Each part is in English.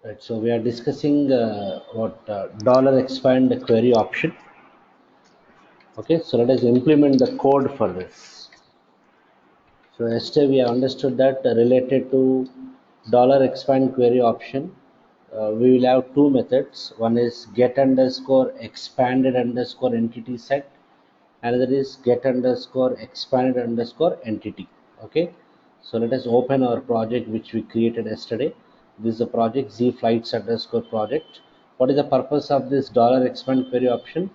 Right, so we are discussing what dollar expand query option. Okay, so let us implement the code for this. So yesterday we have understood that related to dollar expand query option, we will have two methods. One is get underscore expanded underscore entity set. Another is get underscore expanded underscore entity. Okay, so let us open our project which we created yesterday. This is the project z flights underscore project. What is the purpose of this dollar expand query option?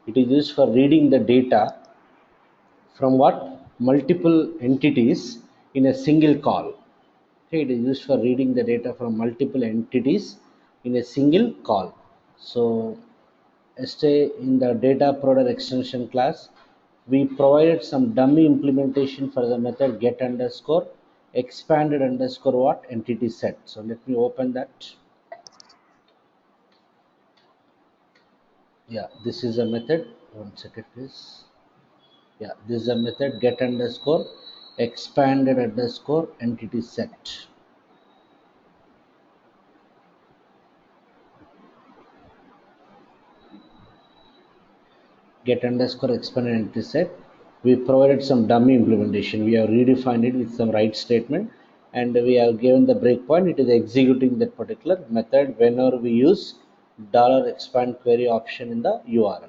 It is used for reading the data from what multiple entities in a single call. Okay, it is used for reading the data from multiple entities in a single call. So stay in the data provider extension class, we provided some dummy implementation for the method get underscore expanded underscore what entity set. So let me open that. Yeah, this is a method. One second, please. Yeah, this is a method get underscore expanded underscore entity set. Get underscore expanded entity set. We provided some dummy implementation. We have redefined it with some write statement, and we have given the breakpoint. It is executing that particular method whenever we use dollar $expand query option in the URL.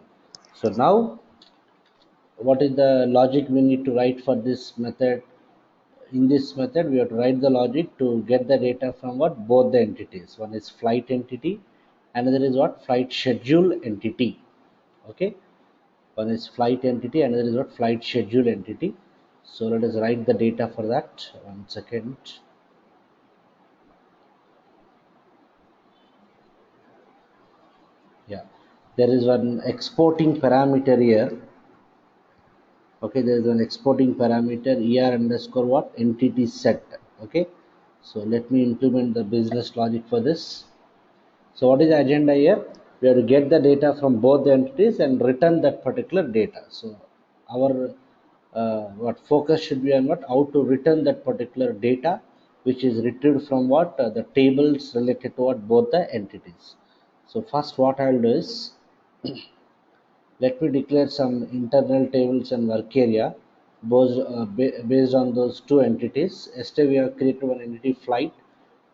So now, what is the logic we need to write for this method? In this method, we have to write the logic to get the data from what both the entities. One is flight entity, another is what flight schedule entity. Okay, one is flight entity, another is what flight schedule entity. So let us write the data for that. One second. Yeah, there is one exporting parameter here. Okay, there is an exporting parameter er underscore what entity set. Okay, so let me implement the business logic for this. So what is the agenda here? We have to get the data from both the entities and return that particular data. So our what focus should be on what how to return that particular data which is retrieved from what the tables related to what both the entities. So first what I'll do is let me declare some internal tables and work area based on those two entities. Yesterday we have created one entity flight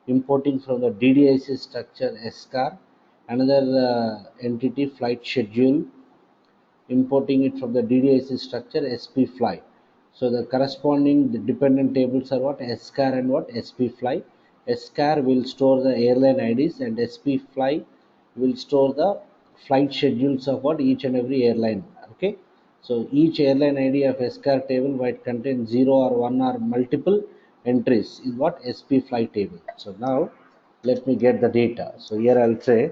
importing from the DDIC structure SCAR, another entity flight schedule importing it from the DDIC structure SP fly. So the corresponding dependent tables are what SCAR and what SP fly. SCAR will store the airline IDs and SP fly will store the flight schedules of what each and every airline. Okay, so each airline ID of SCAR table might contain 0 or 1 or multiple entries in what SP fly table. So now let me get the data. So here I'll say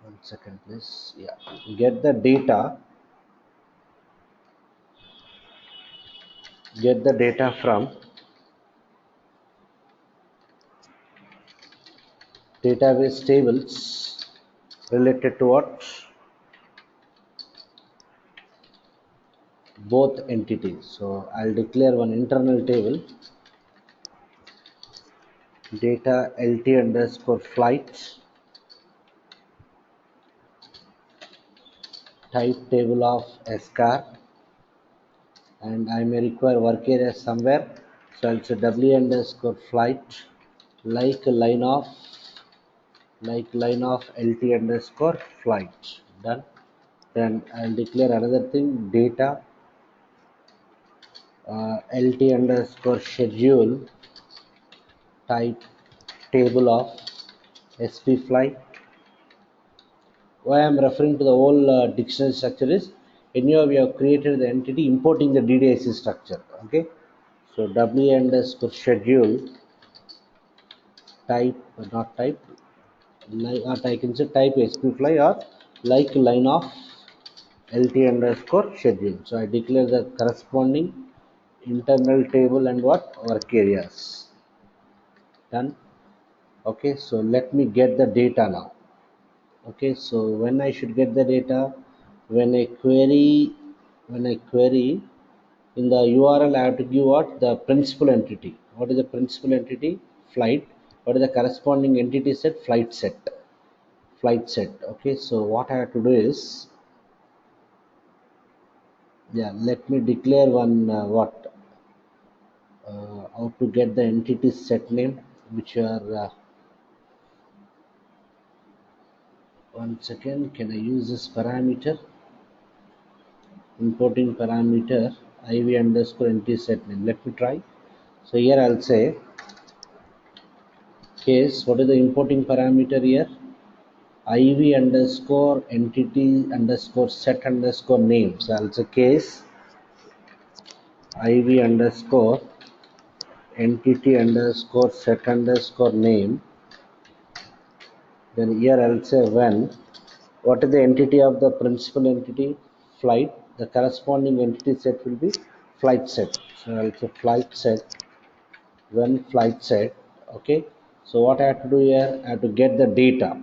1 second please. Yeah, get the data from database tables related to what both entities. So I'll declare one internal table data lt underscore flight type table of scar, and I may require work area somewhere. So I'll say w underscore flight like line of lt underscore flight. Done. Then I'll declare another thing data lt underscore schedule type table of sp fly. Why I am referring to the whole dictionary structure is anyway we have created the entity importing the DDIC structure. Okay, so w underscore schedule type not type like or I can say type sp fly or like line of lt underscore schedule. So I declare the corresponding internal table and what work areas. Done. Okay, so let me get the data now. Okay, so when I should get the data, when I query, when I query in the URL, I have to give what the principal entity. What is the principal entity? Flight. What is the corresponding entity set? Flight set. Flight set. Okay, so what I have to do is, yeah, let me declare one what how to get the entity set name, which are one second. Can I use this parameter? Importing parameter iv underscore entity set name. Let me try. So here I'll say case. What is the importing parameter here? Iv underscore entity underscore set underscore name. So I'll say case iv underscore entity underscore set underscore name. Then here I'll say when. What is the entity of the principal entity? Flight. The corresponding entity set will be flight set. So I'll say flight set when flight set. Okay. So what I have to do here? I have to get the data.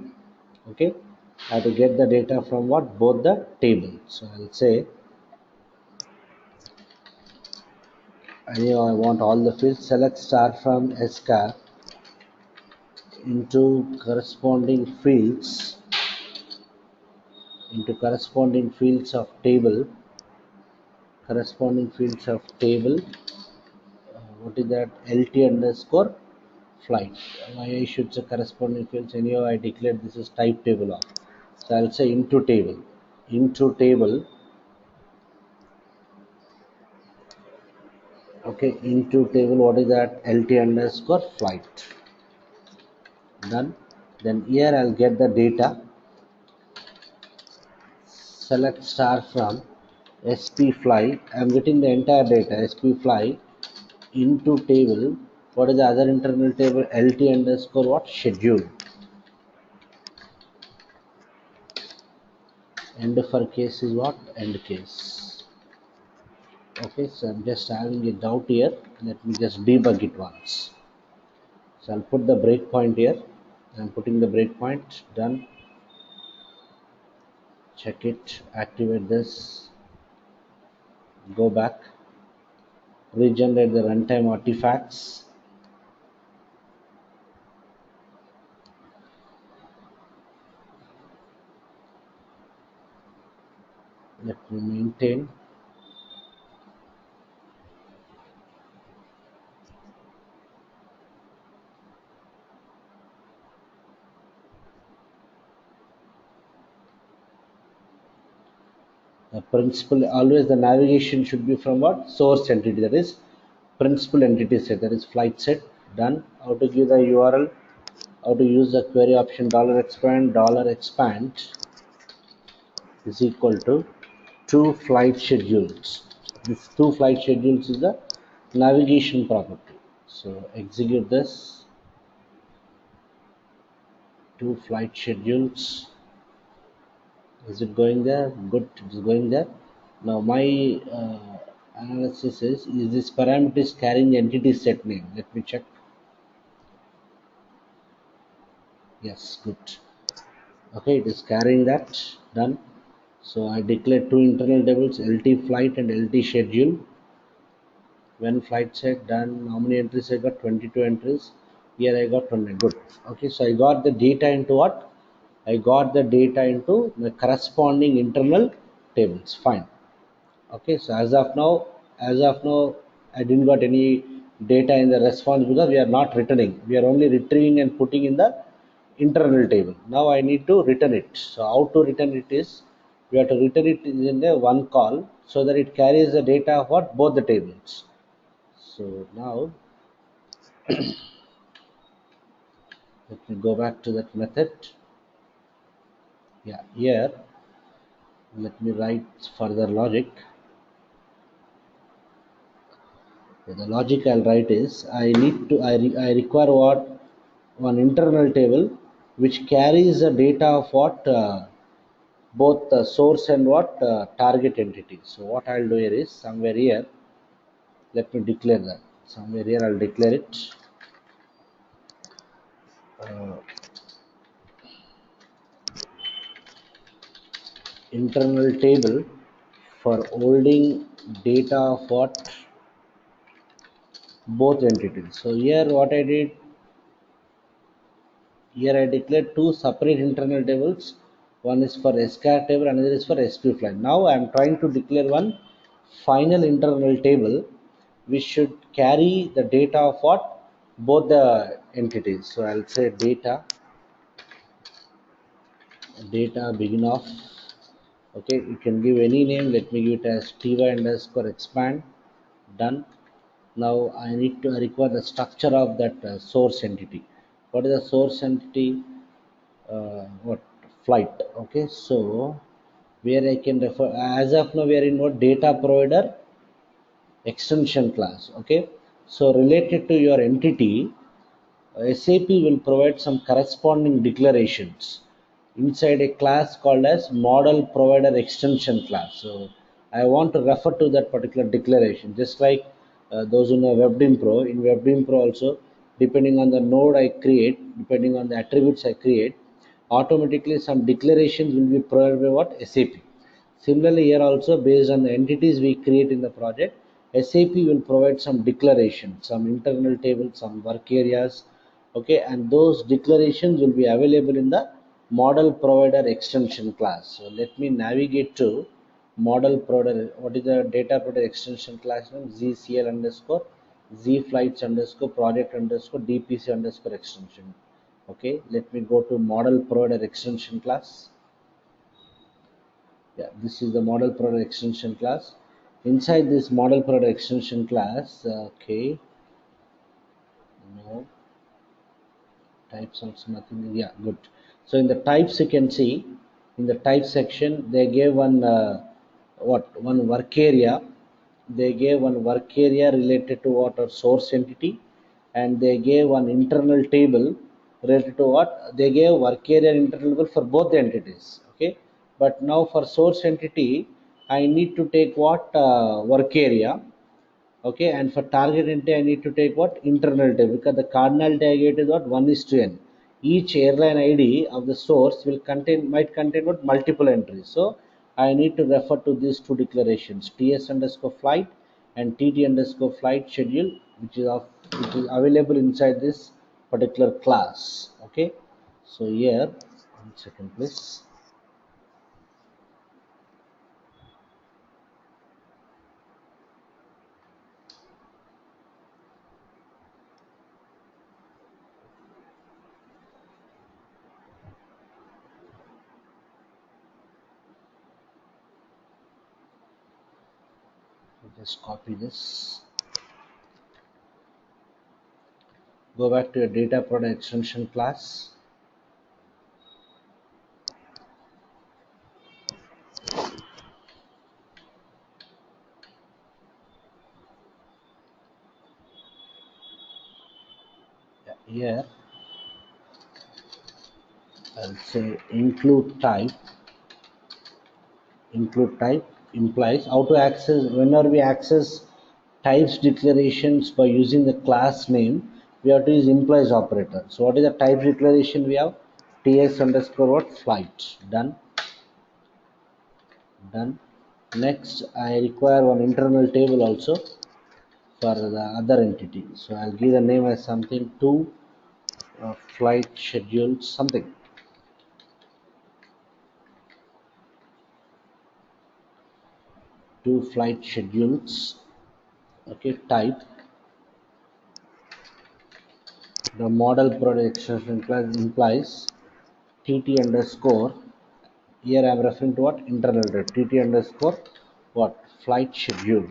Okay. I have to get the data from what? Both the tables. So I'll say I want all the fields. Select star from scar into corresponding fields of table. Corresponding fields of table. What is that? LT underscore flight. Why I should say corresponding fields? Anyhow, I declared this is type table of. So I'll say into table. Into table. Okay, into table. What is that? LT underscore flight. Done. Then here I'll get the data. Select star from SP fly. I'm getting the entire data. SP fly into table. What is the other internal table? LT underscore what? Schedule. End for case is what? End case. Okay, so I'm just having a doubt here. Let me just debug it once. So I'll put the breakpoint here. I'm putting the breakpoint. Done. Check it. Activate this. Go back. Regenerate the runtime artifacts. Let me maintain. The principal, always the navigation should be from what? Source entity, that is principal entity set, that is flight set. Done. How to give the URL? How to use the query option $expand is equal to two flight schedules. This two flight schedules is the navigation property. So execute this. Two flight schedules. Is it going there? Good, it is going there. Now my analysis is this parameter is carrying entity set name? Let me check. Yes, good. Okay, it is carrying that. Done. So I declare two internal tables, LT flight and LT schedule. When flight set done, how many entries I got? 22 entries. Here I got 20. Good. Okay, so I got the data into what? I got the data into the corresponding internal tables. Fine. Okay, so as of now, I didn't got any data in the response because we are not returning. We are only retrieving and putting in the internal table. Now I need to return it. So how to return it is we have to return it in the one call so that it carries the data of what both the tables. So now let me go back to that method. Yeah, here let me write further logic. So the logic I'll write is I require what one internal table which carries the data of what both the source and what target entity. So what I'll do here is somewhere here let me declare that somewhere here I'll declare it uh, internal table for holding data of what both entities. So here what I did, here I declared two separate internal tables. One is for SCAR table, another is for SQ flight. Now I am trying to declare one final internal table which should carry the data of what both the entities. So I'll say data begin of. Okay, you can give any name. Let me give it as ty underscore expand. Done. Now I require the structure of that source entity. What is the source entity? What flight? Okay, so where I can refer, as of now we are in what data provider extension class. Okay, so related to your entity, SAP will provide some corresponding declarations inside a class called as model provider extension class. So I want to refer to that particular declaration, just like those who know WebDim Pro. In WebDim Pro also, depending on the node I create, depending on the attributes I create, automatically some declarations will be provided by what SAP. Similarly, here also based on the entities we create in the project, SAP will provide some declarations, some internal tables, some work areas, okay, and those declarations will be available in the model provider extension class. So let me navigate to model provider. What is the data provider extension class name? ZCL underscore Z flights underscore project underscore DPC underscore extension. Okay, let me go to model provider extension class. Yeah, this is the model product extension class. Inside this model product extension class, okay, no types also nothing. Yeah, good. So in the types you can see in the type section they gave one one work area. They gave one work area related to what our source entity, and they gave one internal table related to what they gave work area and internal table for both the entities. Okay, but now for source entity I need to take what work area. Okay, and for target entity I need to take what internal table, because the cardinality I get is what 1 is to n. Each airline id of the source will contain might contain what multiple entries. So I need to refer to these two declarations, ts underscore flight and tt underscore flight schedule, which is available inside this particular class. Okay, so here, one second please. Just copy this, go back to your data product extension class. Yeah, here I'll say include type implies how to access. Whenever we access types declarations by using the class name, we have to use implies operator. So what is the type declaration? We have ts underscore what flight. Done. Next I require one internal table also for the other entity, so I'll give the name as something to flight schedule something. Two flight schedules. Okay, type the model product extension class implies tt underscore. Here I am referring to what internal data, tt underscore what flight schedule.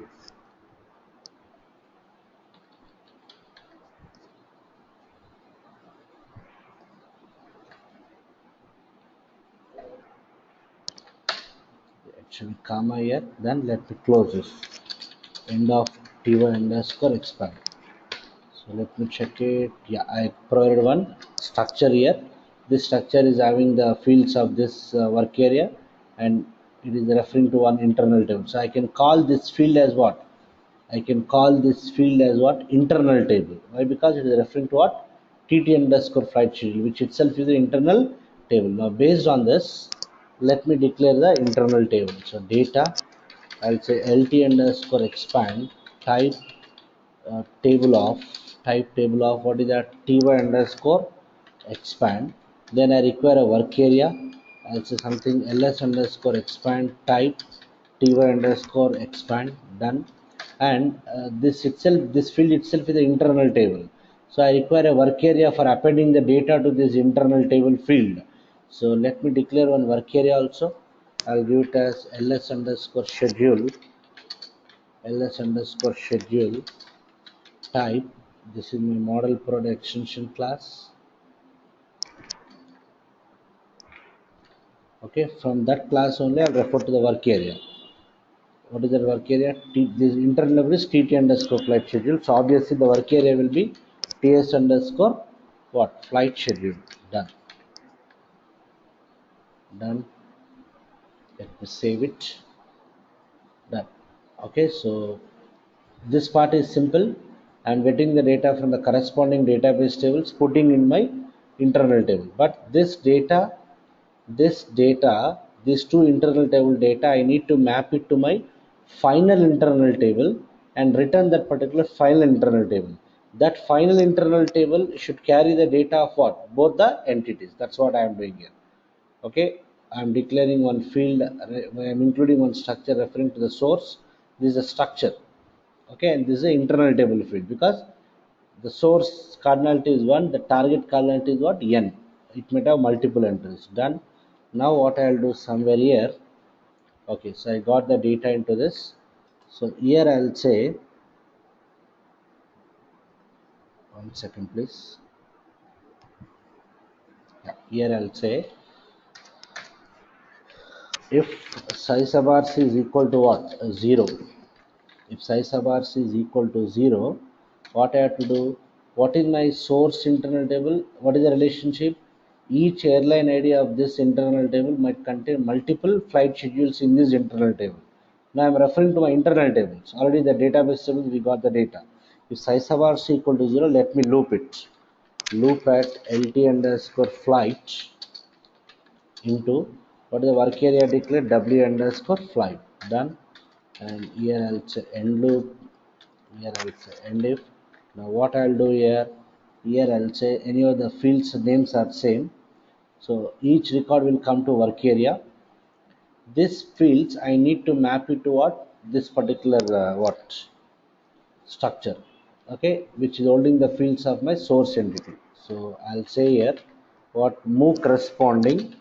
Actually comma here. Then let me close this. End of ty underscore expand. So let me check it. Yeah, I provided one structure here. This structure is having the fields of this work area, and it is referring to one internal table. So I can call this field as what? I can call this field as what? Internal table. Why? Because it is referring to what? TT underscore flight schedule, which itself is an internal table. Now based on this, let me declare the internal table. So data, I'll say lt underscore expand type table of what is that, ty underscore expand. Then I require a work area. I'll say something ls underscore expand type ty underscore expand. Done. And this field itself is an internal table. So I require a work area for appending the data to this internal table field. So let me declare one work area also. I'll give it as ls underscore schedule type. This is my model product extension class. Okay, from that class only I'll refer to the work area. What is the work area? This internal is tt underscore flight schedule. So obviously the work area will be ts underscore what, flight schedule. Done. Done. Let me save it. Done. Okay, so this part is simple. I'm getting the data from the corresponding database tables, putting in my internal table. But this data, these two internal table data, I need to map it to my final internal table and return that particular final internal table. That final internal table should carry the data of what? Both the entities. That's what I am doing here. Okay, I am declaring one field, I am including one structure referring to the source. This is a structure. Okay, and this is an internal table field because the source cardinality is 1, the target cardinality is what? N. It might have multiple entries. Done. Now what I'll do somewhere here. Okay, so I got the data into this. So here I'll say, one second please. Yeah, here I'll say if size of RC is equal to what? 0. If size of RC is equal to 0, what I have to do? What is my source internal table? What is the relationship? Each airline ID of this internal table might contain multiple flight schedules in this internal table. Now I am referring to my internal tables. Already the database table we got the data. If size of RC equal to 0, let me loop it. Loop at lt underscore flight into what is the work area declared, w underscore flight. Done. And here I'll say end loop. Here I'll say end if. Now what I'll do here, I'll say any of the fields names are same. So each record will come to work area. This fields I need to map it to what? This particular what structure. Okay, which is holding the fields of my source entity. So I'll say here what move corresponding,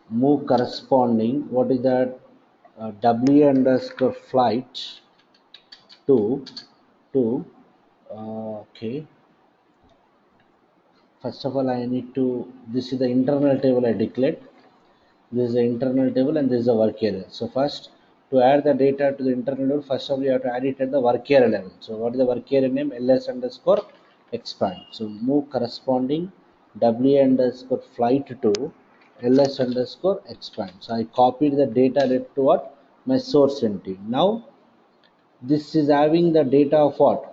what is that, w underscore flight to okay, first of all I need to, this is the internal table I declared. This is the internal table and this is the work area. So first, to add the data to the internal table, first of all you have to add it at the work area level. So what is the work area name? ls underscore expand. So move corresponding w underscore flight to ls underscore expand. So I copied the data to what? My source entity. Now this is having the data of what?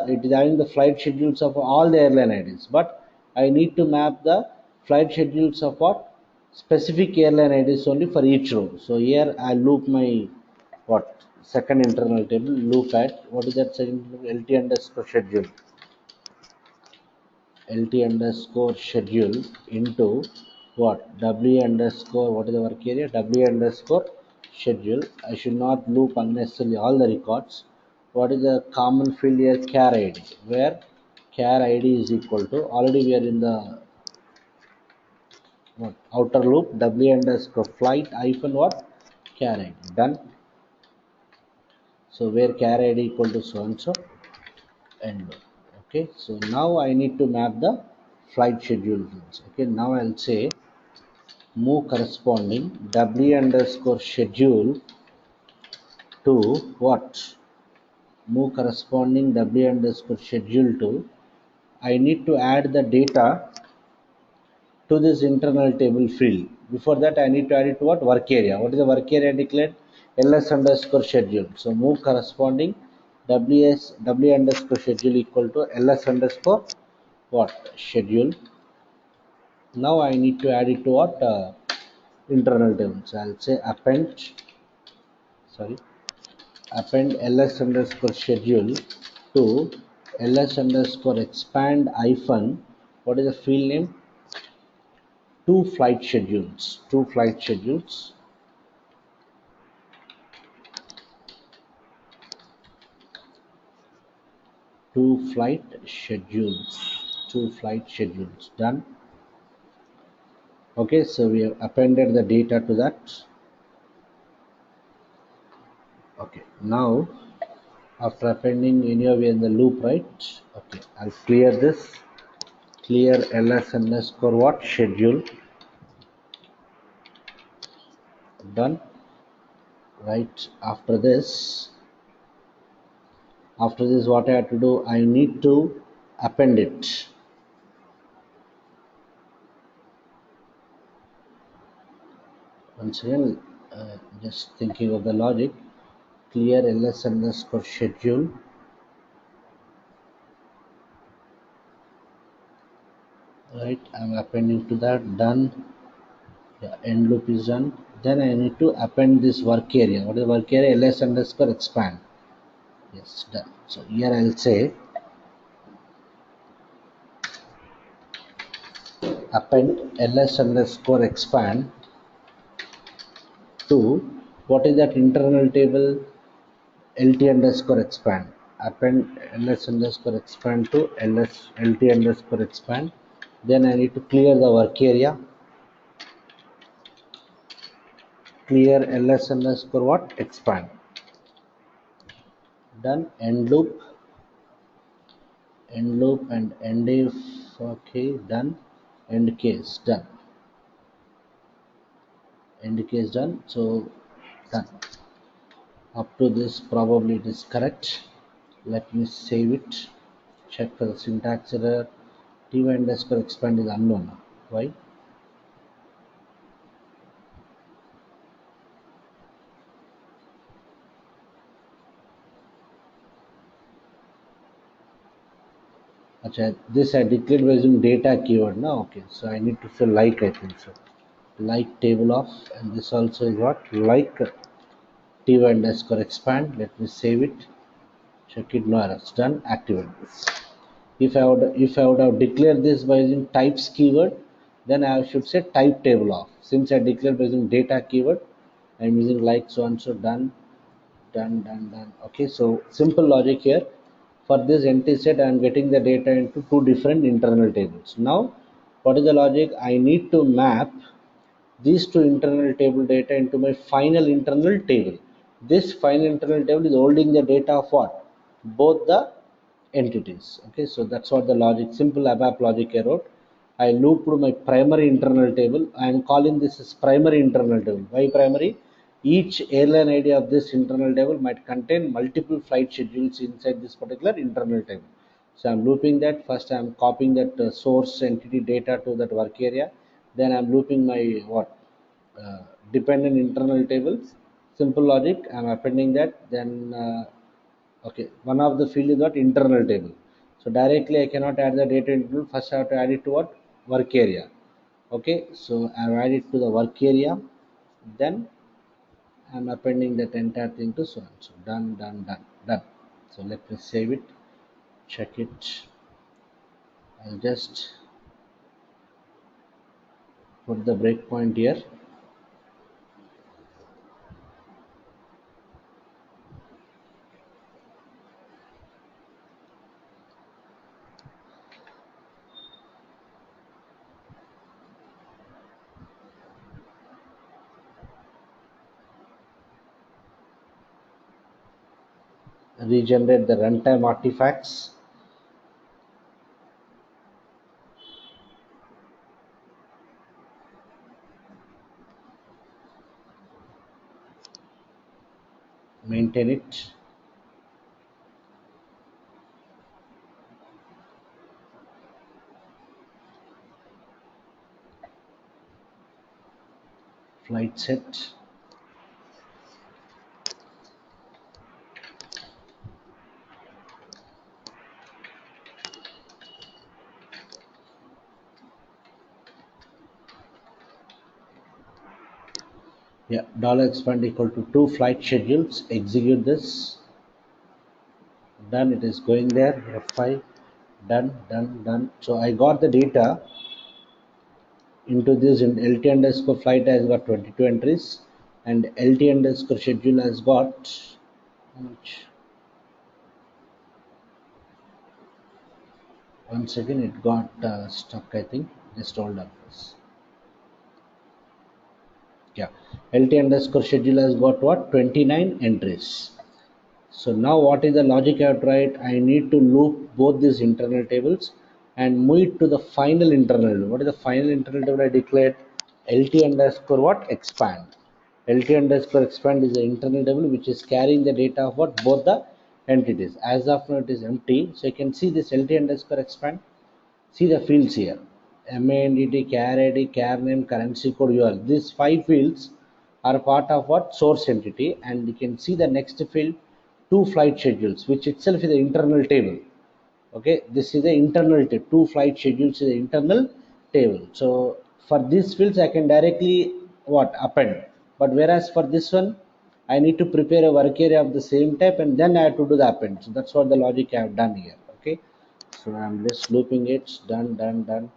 It is having the flight schedules of all the airline IDs. But I need to map the flight schedules of what? Specific airline IDs only for each row. So here I loop my what? Second internal table, loop at what is that second, lt underscore schedule. lt underscore schedule into what? W underscore, what is the work area? W underscore schedule. I should not loop unnecessarily all the records. What is the common field here? Char id, where char id is equal to, already we are in the what, outer loop, W underscore flight hyphen what? Char id. Done. So where char id equal to so and so, end loop. Okay, so now I need to map the flight schedule. Okay, now I'll say move corresponding w underscore schedule to what? Move corresponding w underscore schedule to, I need to add the data to this internal table field. Before that I need to add it to what? Work area. What is the work area declared? ls underscore schedule. So move corresponding w underscore schedule equal to ls underscore what? Schedule. Now I need to add it to what internal table. So I'll say sorry, append ls underscore schedule to ls underscore expand hyphen. What is the field name? Two flight schedules, two flight two flight schedules. Done. Okay, so we have appended the data to that. Okay, now after appending, anyway we are in the loop, right? Okay, I'll clear this. Clear ls underscore what schedule. Done. Right, after this what I have to do, I need to append it. Once again, just thinking of the logic. Clear ls underscore schedule. Right, I'm appending to that. Done. Yeah, end loop is done. Then I need to append this work area. What is work area? ls underscore expand. Yes, done. So here I'll say append ls underscore expand to what is that internal table? lt underscore expand. Append ls underscore expand to lt underscore expand. Then I need to clear the work area. Clear ls underscore what? Expand. Done. End loop and end if. Okay, done. End case done. End case done. So done. Up to this probably it is correct. Let me save it. Check for the syntax error. ty underscore expand is unknown. Why? Achha, this I declared by using data keyword now. Okay, so I need to say like, I think so. Like table of, and this also is what? Like ty underscore expand. Let me save it. Check it, no errors. Done. Activate this. If I would have declared this by using types keyword, then I should say type table of. Since I declared by using data keyword, I am using like so and so. Done. Done. Okay, so simple logic here. For this empty set, I am getting the data into two different internal tables. Now, what is the logic? I need to map these two internal table data into my final internal table. This final internal table is holding the data of what? Both the entities. Okay, so that's what the logic, simple ABAP logic I wrote. I looped my primary internal table. I am calling this as primary internal table. Why primary? Each airline ID of this internal table might contain multiple flight schedules inside this particular internal table. So I'm looping that. First I'm copying that source entity data to that work area. Then I'm looping my what? Dependent internal tables. Simple logic. I'm appending that. Then okay, one of the field is what? Internal table. So directly I cannot add the data into. First I have to add it to what? Work area. Okay, so I've added to the work area. Then I'm appending that entire thing to so and so. Done. So let me save it. Check it. I'll just put the breakpoint here. Regenerate the runtime artifacts. Maintain it. Flight set. Yeah, dollar expand equal to two flight schedules. Execute this. Done. It is going there. F5. Done. Done. Done. So I got the data into this. In LT underscore flight has got 22 entries, and LT underscore schedule has got how much? Once again, it got stuck. I think. Just hold up this. Yeah, LT underscore schedule has got what? 29 entries. So now what is the logic I have to write? I need to loop both these internal tables and move it to the final internal table. What is the final internal table I declared? LT underscore what? Expand. LT underscore expand is the internal table which is carrying the data of what? Both the entities. As of now it is empty. So you can see this LT underscore expand. See the fields here. MANDT, char ID, char name, currency code, URL. These five fields are part of what? Source entity. And you can see the next field, two flight schedules, which itself is the internal table. Okay, this is the internal table. Two flight schedules is the internal table. So for these fields, I can directly what? Append. But whereas for this one, I need to prepare a work area of the same type and then I have to do the append. So that's what the logic I have done here. Okay. So I'm just looping it. Done, done, done.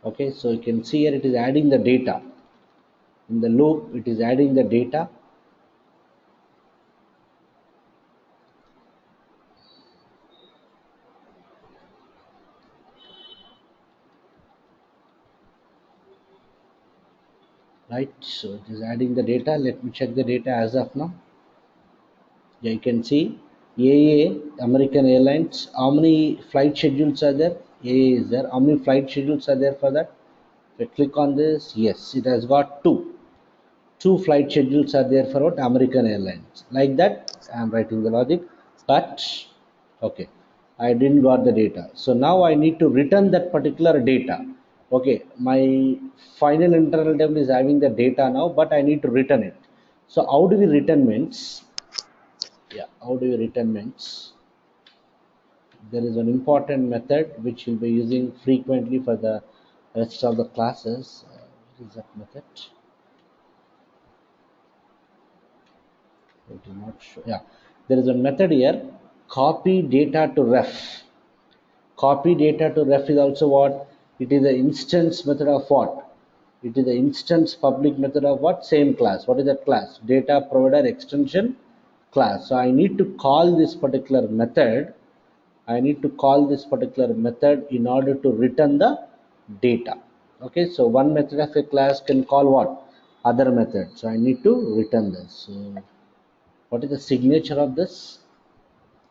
Okay, so you can see here it is adding the data. In the loop, it is adding the data. Right, so it is adding the data. Let me check the data as of now. Yeah, you can see AA, American Airlines. How many flight schedules are there? AA is there. How many flight schedules are there for that? If I click on this, yes, it has got two flight schedules are there for what? American Airlines. Like that, I'm writing the logic. But okay, I didn't got the data. So now I need to return that particular data. Okay, my final internal table is having the data now, but I need to return it. So how do we return means? Yeah, how do we return means? There is an important method which we'll be using frequently for the rest of the classes. What is that method? It is not sure. Yeah, there is a method here. Copy data to ref. Copy data to ref is also what? It is the instance method of what? It is the instance public method of what? Same class. What is that class? Data provider extension class. So I need to call this particular method. I need to call this particular method in order to return the data. Okay, so one method of a class can call what? Other method. So I need to return this. So what is the signature of this?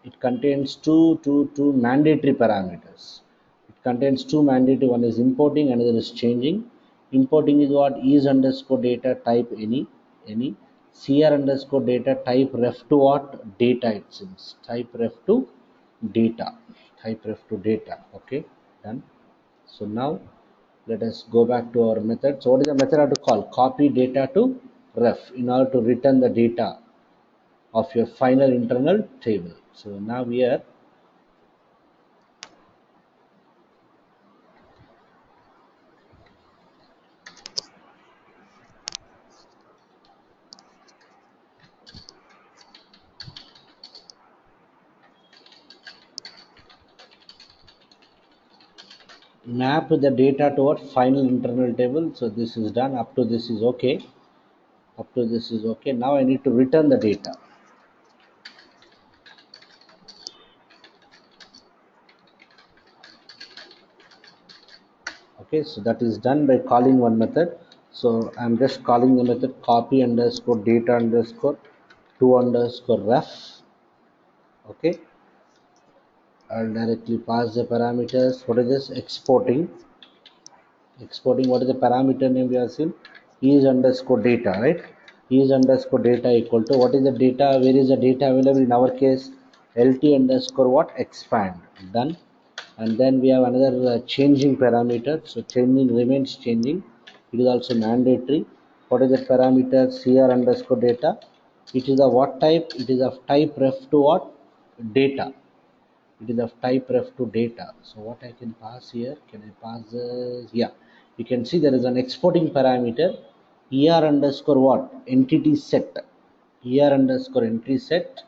It contains two mandatory parameters. It contains two mandatory. One is importing, another is changing. Importing is what? Is underscore data type any cr underscore data type ref to what? Data it seems. Type ref to data. Type ref to data. Okay, done. So now let us go back to our method. So what is the method I have to call? Copy data to ref in order to return the data of your final internal table. So now here map the data toward final internal table. So this is done. Up to this is okay. Up to this is okay. Now I need to return the data. Okay, so that is done by calling one method. So I'm just calling the method copy underscore data underscore to underscore ref. Okay, I'll directly pass the parameters. What is this? Exporting. What is the parameter name we are seeing? Is underscore data, right? Is underscore data equal to what is the data? Where is the data available? In our case, lt underscore what? Expand. Done. And then we have another changing parameter. So changing remains changing. It is also mandatory. What is the parameter? Cr underscore data. It is of what type? It is of type ref to what? Data. It is of type ref to data. So what I can pass here? Can I pass this? Yeah. you can see there is an exporting parameter er underscore what entity set, er underscore entry set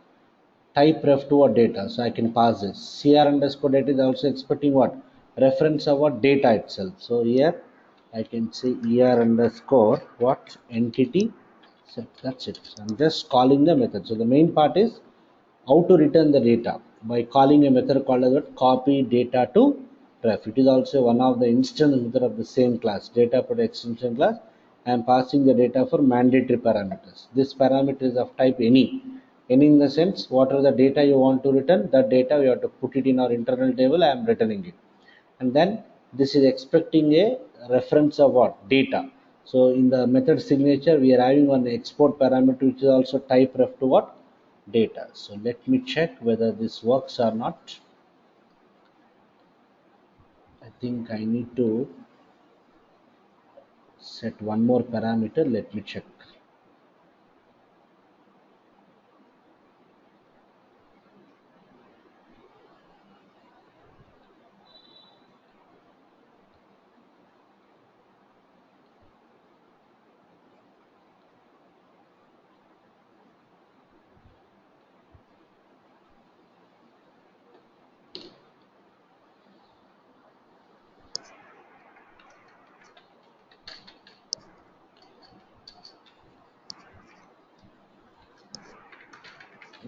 type ref to what data. So I can pass this. CR underscore data is also expecting what reference of what data itself. So here I can say ER underscore what entity set. That's it. So I'm just calling the method. So the main part is how to return the data by calling a method called as what copy data to ref. It is also one of the instance method of the same class data put extension class. I am passing the data for mandatory parameters. This parameter is of type any. Any in the sense whatever the data you want to return, that data we have to put it in our internal table. I am returning it, and then this is expecting a reference of what data. So in the method signature we are having one export parameter which is also type ref to what data. So let me check whether this works or not. I think I need to set one more parameter. Let me check.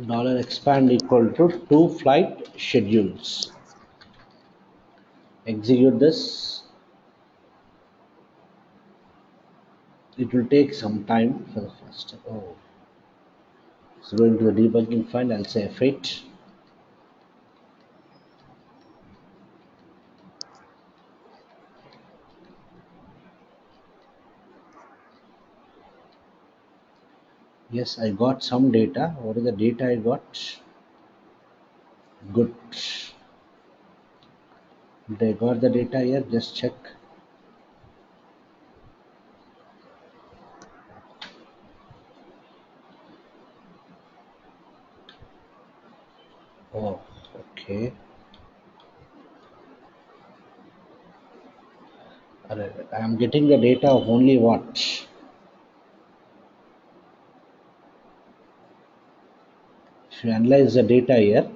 Dollar expand equal to two flight schedules. Execute this. It will take some time for the first. Oh, it's going to the debugging file. I'll say F8. Yes, I got some data. What is the data I got? Good. They got the data here. Just check. Oh, okay. I'm getting the data of only what? If you analyze the data here,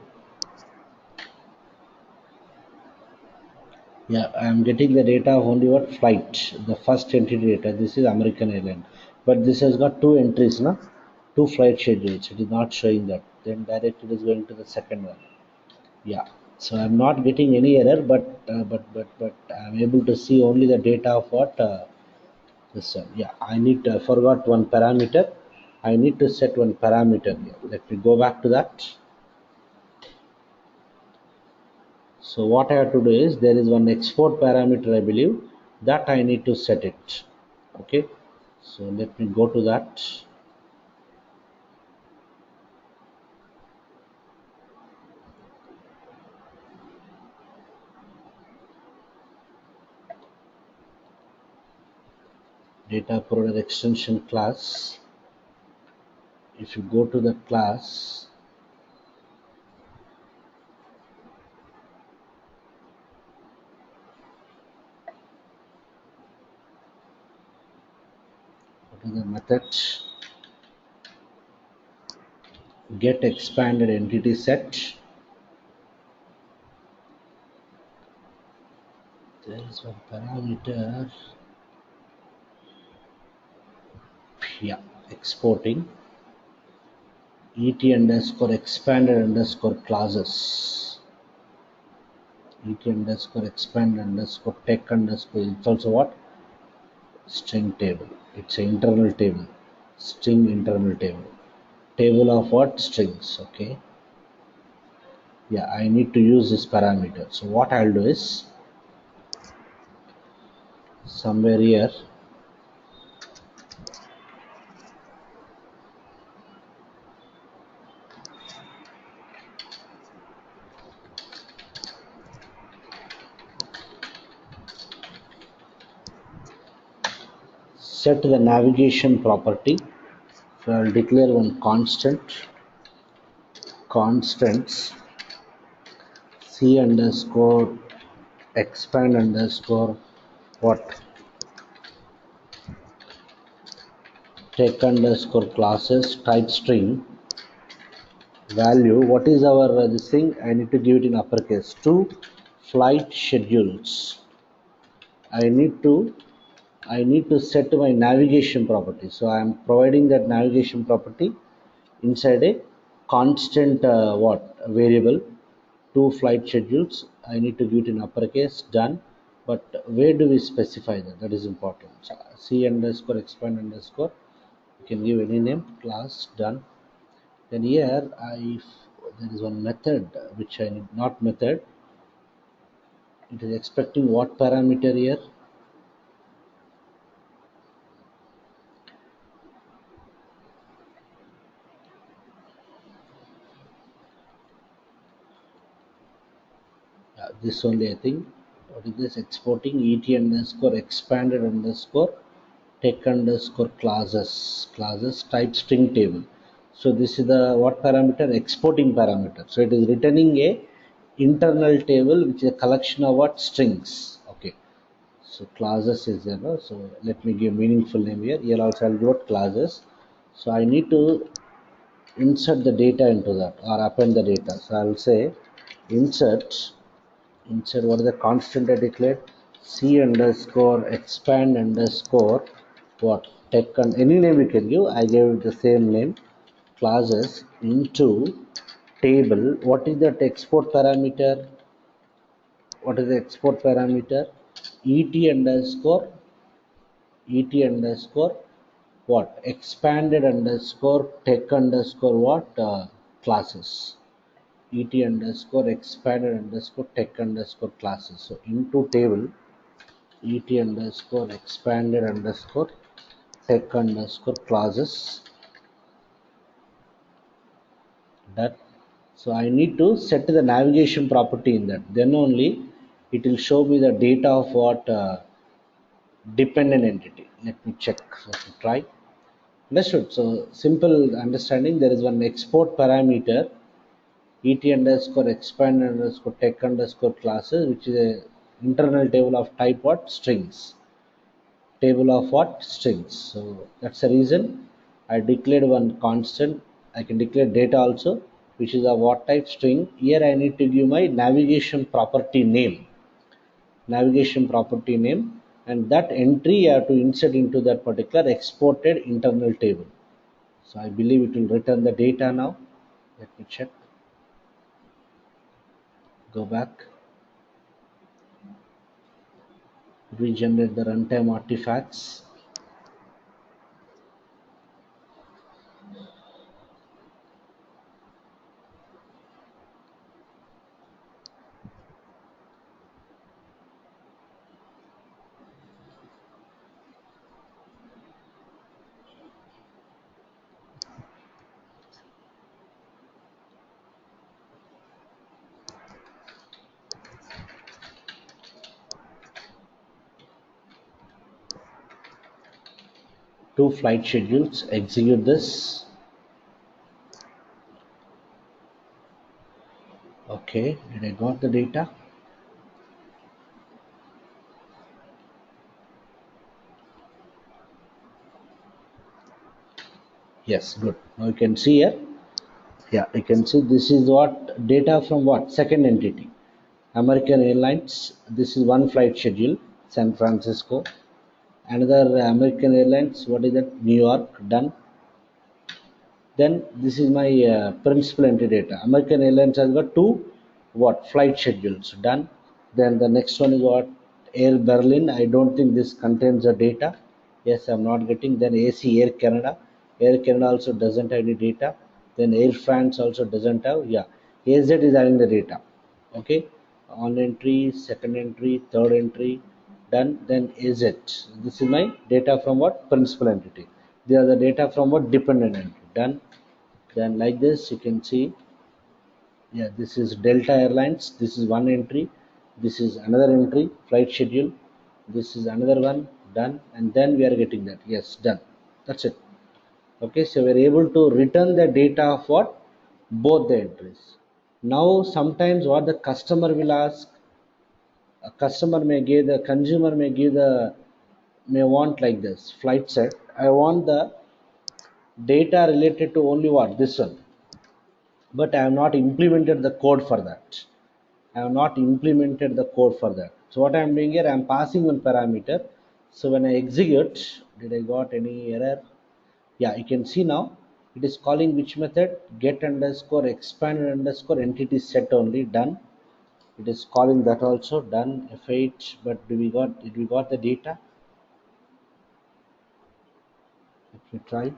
yeah, I'm getting the data of only what flight, the first entity data. This is American airline, but this has got two entries, no? Two flight schedules. It is not showing that. Then directly it is going to the second one. Yeah. So I'm not getting any error, but I'm able to see only the data of what this one. Yeah. I forgot one parameter. I need to set one parameter here. Let me go back to that. So what I have to do is there is one export parameter I believe that I need to set it. Okay. So let me go to that. Data provider extension class. If you go to the class, go to the method get expanded entity set. There is one parameter. Yeah, exporting et underscore expanded underscore classes. Et underscore expand underscore tech underscore. It's also what? String table. It's an internal table. String internal table. Table of what? Strings. Okay. Yeah, I need to use this parameter. So what I'll do is somewhere here set the navigation property. So I'll declare one constants c underscore expand underscore what tech underscore classes type string value. What is our this thing? I need to give it in uppercase. Two flight schedules. I need to I need to set my navigation property. So I am providing that navigation property inside a constant what variable. Two flight schedules. I need to give it in uppercase. Done. But where do we specify that? That is important. So C underscore expand underscore. You can give any name. Class. Done. Then here there is one method which I need, not method. It is expecting what parameter here? This only I think. What is this? Exporting et underscore expanded underscore tech underscore classes type string table. So this is the what parameter? Exporting parameter. So it is returning a internal table which is a collection of what strings. Okay. So classes is there. No? So let me give meaningful name here. Here also I'll give what classes. So I need to insert the data into that or append the data. So I'll say insert what is the constant I declared? C underscore expand underscore what tech and any name you can give. I gave it the same name classes into table. What is that export parameter? What is the export parameter? et underscore what expanded underscore tech underscore what classes et underscore expanded underscore tech underscore classes. So into table et underscore expanded underscore tech underscore classes. That. So I need to set the navigation property in that. Then only it will show me the data of what dependent entity. Let me check. Let me try. Understood. So simple understanding. There is one export parameter et underscore expand underscore tech underscore classes, which is a internal table of type what strings. Table of what strings. So that's the reason I declared one constant. I can declare data also, which is a what type string. Here I need to give my navigation property name. Navigation property name, and that entry I have to insert into that particular exported internal table. So I believe it will return the data now. Let me check. Go back. Regenerate the runtime artifacts. Two flight schedules. Execute this. Okay, did I got the data? Yes, good. Now you can see here. Yeah, you can see this is what data from what second entity. American Airlines. This is one flight schedule, San Francisco. Another American Airlines. What is that? New York. Done. Then this is my principal entry data. American Airlines has got two what flight schedules done. Then the next one is what Air Berlin. I don't think this contains the data. Yes, I'm not getting. Then AC Air Canada. Air Canada also doesn't have any data. Then Air France also doesn't have. Yeah, AZ is having the data. Okay, on entry, second entry, third entry, done. Then AZ. This is my data from what principal entity. They are the data from what dependent entry. Done. Then like this you can see, yeah, this is Delta Airlines. This is one entry. This is another entry flight schedule. This is another one. Done. And then we are getting that. Yes, done. That's it. Okay, so we're able to return the data of what both the entries. Now sometimes what the customer will ask, a customer may give, the consumer may give the, may want like this flight set. I want the data related to only what? This one. But I have not implemented the code for that. I have not implemented the code for that. So what I am doing here, I am passing one parameter. So when I execute, did I got any error? Yeah, you can see now it is calling which method? Get underscore expand underscore entity set only. Done. It is calling that also. Done. F8. But did we got the data? Let me try.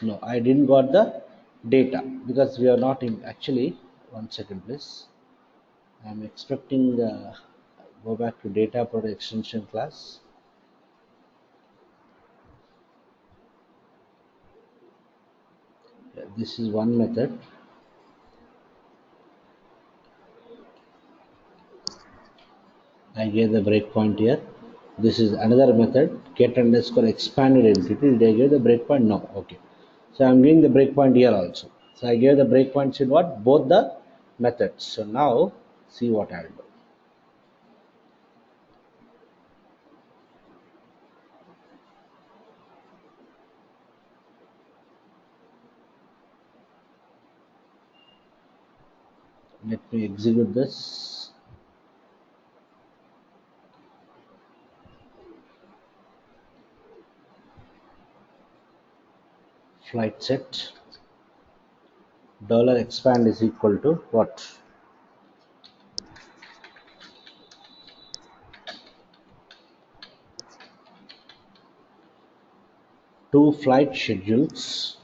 No, I didn't got the data because we are not in. Actually, 1 second please. I'm expecting go back to data product extension class. Yeah, this is one method. I gave the breakpoint here. This is another method, get underscore expanded entity. Did I give the breakpoint? No. Okay. So I'm giving the breakpoint here also. So I gave the breakpoints in what? Both the methods. So now see what I'll do. Let me execute this. Flight set dollar $expand is equal to what? Two flight schedules.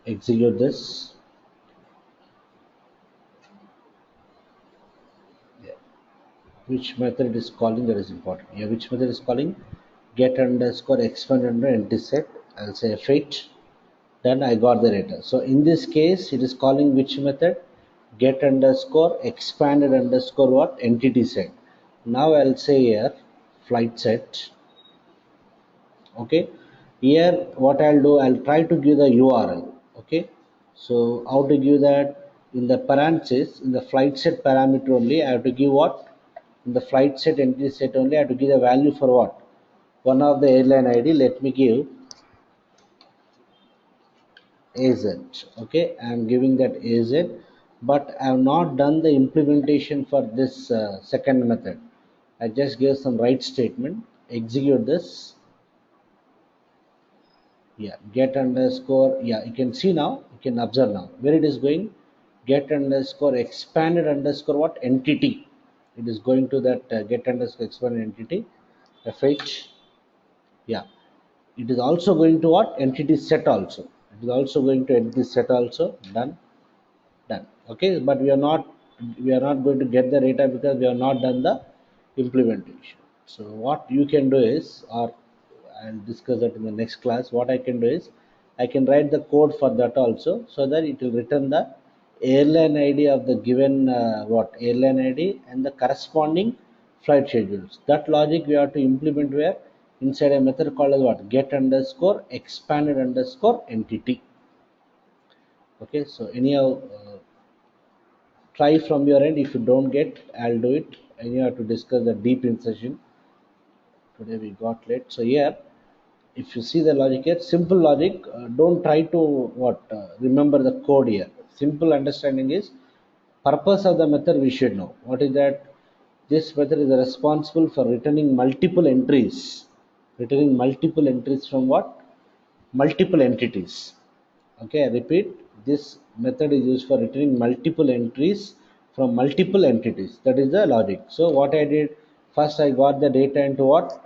Execute this. Yeah. Which method is calling, that is important. Yeah, which method is calling? Get underscore expand under entity set. I'll say F8. Then I got the data. So in this case, it is calling which method? Get underscore expanded underscore what? Entity set. Now I'll say here flight set. Okay. Here what I'll do, I'll try to give the URL. Okay. So how to give that? In the parentheses, in the flight set parameter only, I have to give what? In the flight set entity set only, I have to give the value for what? One of the airline ID. Let me give AZ. Okay, I am giving that AZ, but I have not done the implementation for this second method. I just gave some write statement. Execute this. Yeah, get underscore. Yeah, you can see now. You can observe now where it is going. Get underscore expanded underscore what? Entity. It is going to that get underscore expanded entity. F8. Yeah, it is also going to what? Entity set also. It is also going to entity set also. Done. Done. Okay, but we are not going to get the data because we have not done the implementation. So what you can do is, or I'll discuss that in the next class, what I can do is I can write the code for that also, so that it will return the airline ID of the given what airline ID and the corresponding flight schedules. That logic we have to implement where? Inside a method called as what? Get underscore expanded underscore entity. Okay, so anyhow, try from your end. If you don't get, I'll do it, and you have to discuss the deep insertion. Today we got late. So here, if you see the logic here, simple logic, don't try to what remember the code here. Simple understanding is, purpose of the method we should know. What is that? This method is responsible for returning multiple entries. Returning multiple entries from what? Multiple entities. Okay, I repeat, this method is used for returning multiple entries from multiple entities. That is the logic. So what I did, first I got the data into what?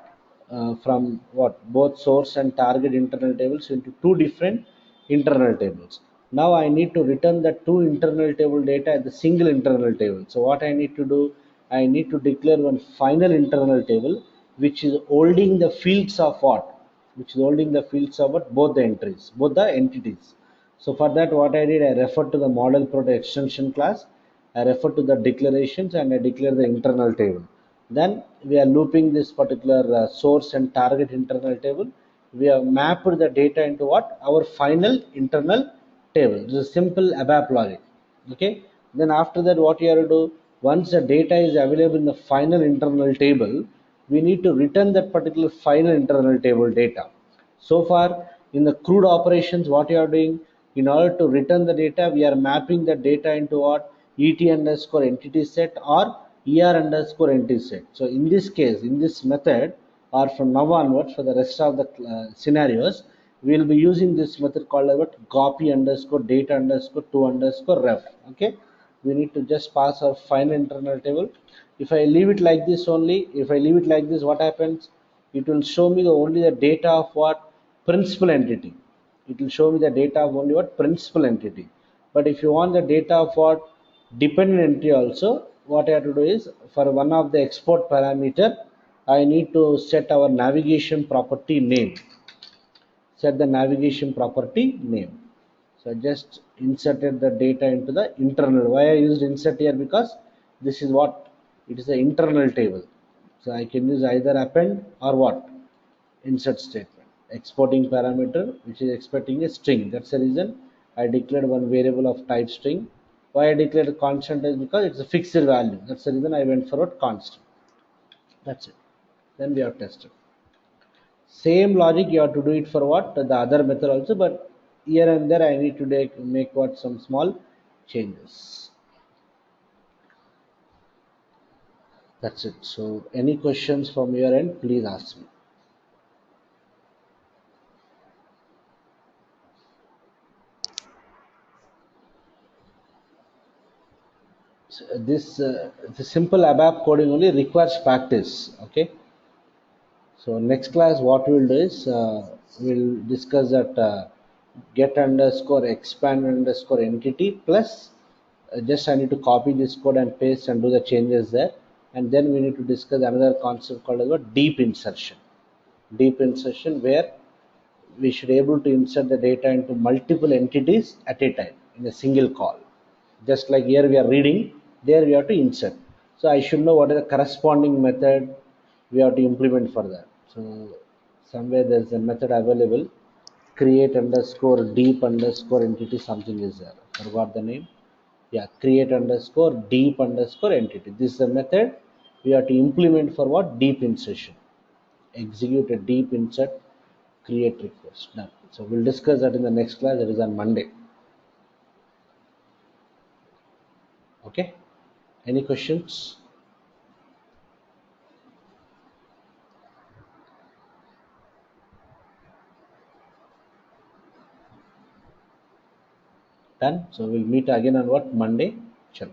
From what? Both source and target internal tables into two different internal tables. Now I need to return the two internal table data at the single internal table. So what I need to do, I need to declare one final internal table which is holding the fields of what? Which is holding the fields of what? Both the entries, both the entities. So for that, what I did, I referred to the model product extension class. I refer to the declarations and I declare the internal table. Then we are looping this particular source and target internal table. We have mapped the data into what? Our final internal table. This is simple ABAP logic. Okay. Then after that, what you have to do? Once the data is available in the final internal table, we need to return that particular final internal table data. So far, in the crude operations, what you are doing, in order to return the data, we are mapping the data into what? ET underscore entity set or ER underscore entity set. So in this case, in this method, or from now onwards, for the rest of the scenarios, we will be using this method called what? Copy underscore data underscore to underscore ref. Okay, we need to just pass our final internal table. If I leave it like this only, if I leave it like this, what happens? It will show me only the data of what? Principal entity. It will show me the data of only what? Principal entity. But if you want the data of what? Dependent entity also, what I have to do is, for one of the export parameter, I need to set our navigation property name. Set the navigation property name. So I just inserted the data into the internal. Why I used insert here? Because this is what? It is the internal table. So I can use either append or what? Insert statement. Exporting parameter which is expecting a string. That's the reason I declared one variable of type string. Why I declared a constant is because it's a fixed value. That's the reason I went for a constant. That's it. Then we have tested. Same logic you have to do it for what? The other method also, but here and there I need to make what? Some small changes. That's it. So any questions from your end, please ask me. So this the simple ABAP coding only requires practice. Okay. So next class, what we'll do is we'll discuss that get underscore expand underscore entity plus just I need to copy this code and paste and do the changes there, and then we need to discuss another concept called as what? Deep insertion. Deep insertion, where we should able to insert the data into multiple entities at a time in a single call. Just like here we are reading, there we have to insert. So I should know what is the corresponding method we have to implement for that. So somewhere there's a method available, create underscore deep underscore entity something is there. Forgot the name. Yeah, create underscore deep underscore entity. This is the method we have to implement for what? Deep insertion. Execute a deep insert, create request. Done. So we'll discuss that in the next class. That is on Monday. Okay. Any questions? Done. So we'll meet again on what? Monday. Chalo.